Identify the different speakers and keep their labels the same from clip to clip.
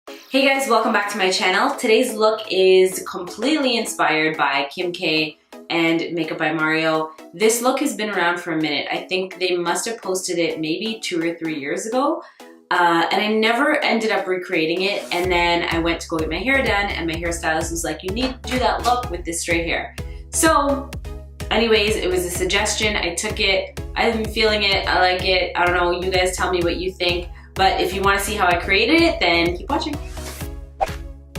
Speaker 1: Hey guys, welcome back to my channel. Today's look is completely inspired by Kim K and Makeup by Mario. This look has been around for a minute. I think they must have posted it maybe 2 or 3 years ago. And I never ended up recreating it. And then I went to go get my hair done and my hairstylist was like, you need to do that look with this straight hair. So anyways, it was a suggestion. I took it. I've been feeling it. I like it. I don't know. You guys tell me what you think. But if you want to see how I created it, then keep watching.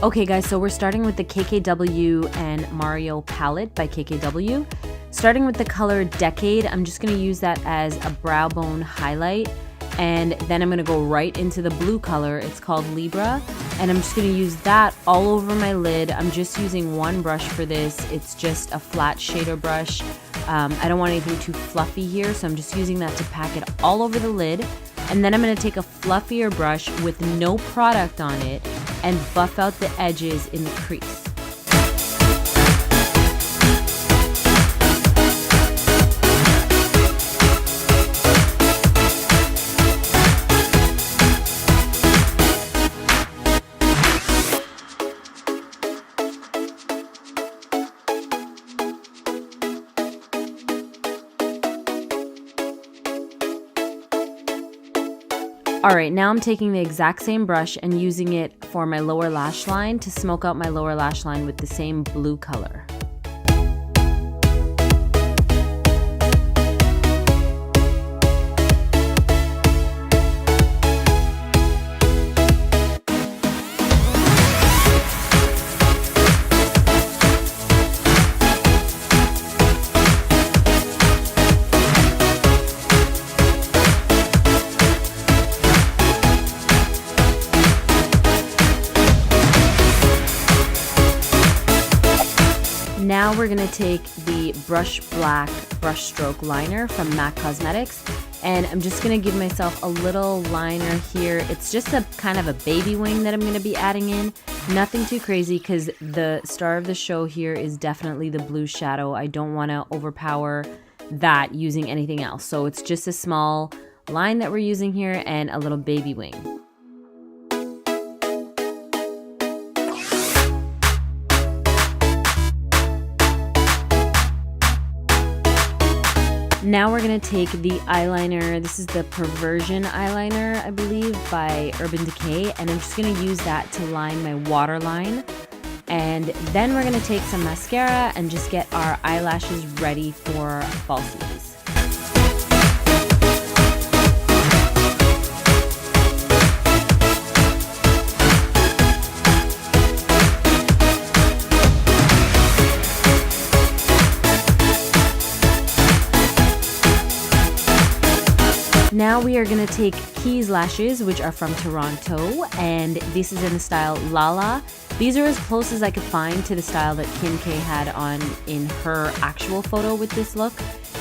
Speaker 2: Okay guys, so we're starting with the KKW and Mario palette by KKW. Starting with the color Decay, I'm just going to use that as a brow bone highlight. And then I'm going to go right into the blue color. It's called Libra. And I'm just going to use that all over my lid. I'm just using one brush for this. It's just a flat shader brush. I don't want anything too fluffy here, so I'm just using that to pack it all over the lid. And then I'm going to take a fluffier brush with no product on it and buff out the edges in the crease. Alright, now I'm taking the exact same brush and using it for my lower lash line to smoke out my lower lash line with the same blue color. Now we're going to take the Brushblack Brushstroke liner from MAC Cosmetics, and I'm just going to give myself a little liner here. It's just a kind of a baby wing that I'm going to be adding in. Nothing too crazy because the star of the show here is definitely the blue shadow. I don't want to overpower that using anything else. So it's just a small line that we're using here and a little baby wing. Now we're going to take the eyeliner. This is the Perversion eyeliner, I believe, by Urban Decay. And I'm just going to use that to line my waterline. And then we're going to take some mascara and just get our eyelashes ready for falsies. Now we are going to take Keys lashes, which are from Toronto, and this is in the style Lala. These are as close as I could find to the style that Kim K had on in her actual photo with this look.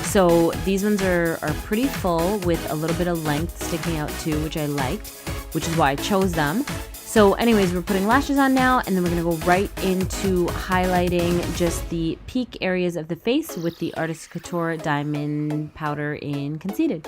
Speaker 2: So these ones are pretty full with a little bit of length sticking out too, which I liked, which is why I chose them. So anyways, we're putting lashes on now, and then we're going to go right into highlighting just the peak areas of the face with the Artist Couture Diamond Powder in Conceited.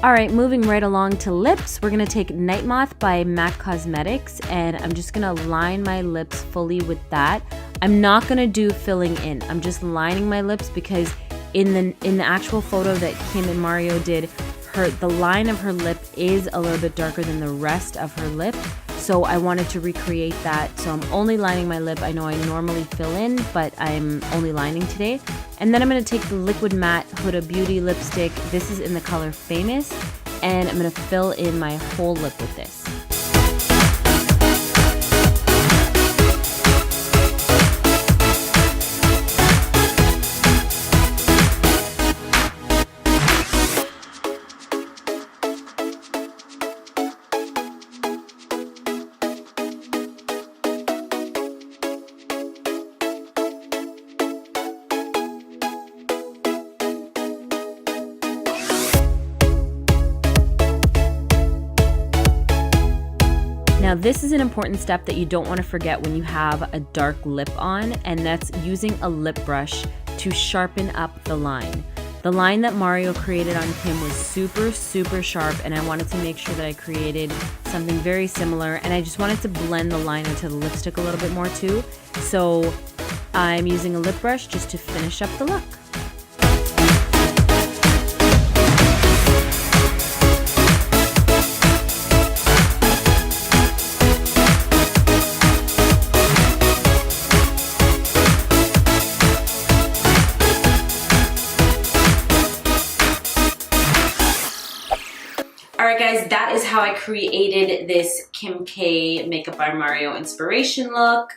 Speaker 2: Alright, moving right along to lips, we're going to take Nightmoth by MAC Cosmetics, and I'm just going to line my lips fully with that. I'm not going to do filling in. I'm just lining my lips because in the actual photo that Kim and Mario did, the line of her lip is a little bit darker than the rest of her lip. So I wanted to recreate that. So I'm only lining my lip. I know I normally fill in, but I'm only lining today. And then I'm going to take the Liquid Matte Huda Beauty lipstick. This is in the color Famous. And I'm going to fill in my whole lip with this. this is an important step that you don't want to forget when you have a dark lip on, and that's using a lip brush to sharpen up the line. The line that Mario created on Kim was super, super sharp, and I wanted to make sure that I created something very similar, and I just wanted to blend the line into the lipstick a little bit more too. So I'm using a lip brush just to finish up the look.
Speaker 1: Alright guys, that is how I created this Kim K Makeup by Mario inspiration look.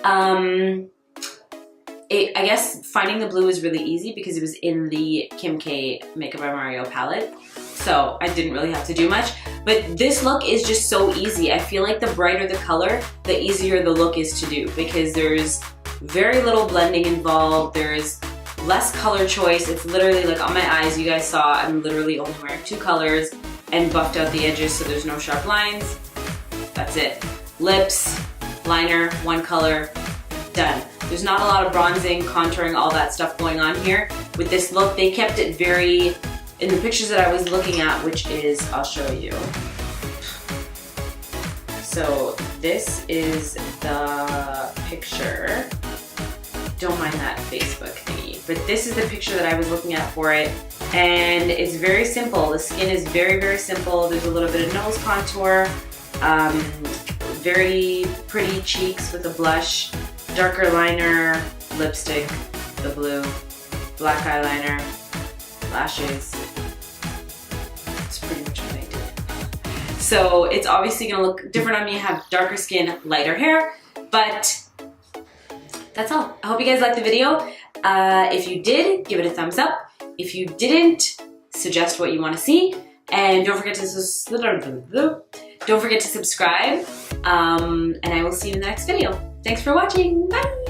Speaker 1: I guess finding the blue was really easy because it was in the Kim K Makeup by Mario palette. So I didn't really have to do much. But this look is just so easy. I feel like the brighter the color, the easier the look is to do because there's very little blending involved. There's less color choice. It's literally like on my eyes, you guys saw, I'm literally only wearing 2 colors and buffed out the edges so there's no sharp lines. That's it. Lips, liner, 1 color, done. There's not a lot of bronzing, contouring, all that stuff going on here. With this look, they kept it very, in the pictures that I was looking at, which is, I'll show you. So this is the picture. Don't mind that Facebook thingy, but this is the picture that I was looking at for it. And it's very simple. The skin is very, very simple. There's a little bit of nose contour, very pretty cheeks with a blush, darker liner, lipstick, the blue, black eyeliner, lashes. That's pretty much what I did. So it's obviously gonna look different on me. I have darker skin, lighter hair, but that's all. I hope you guys liked the video. If you did, give it a thumbs up. If you didn't, suggest what you want to see, and don't forget to subscribe. And I will see you in the next video. Thanks for watching. Bye.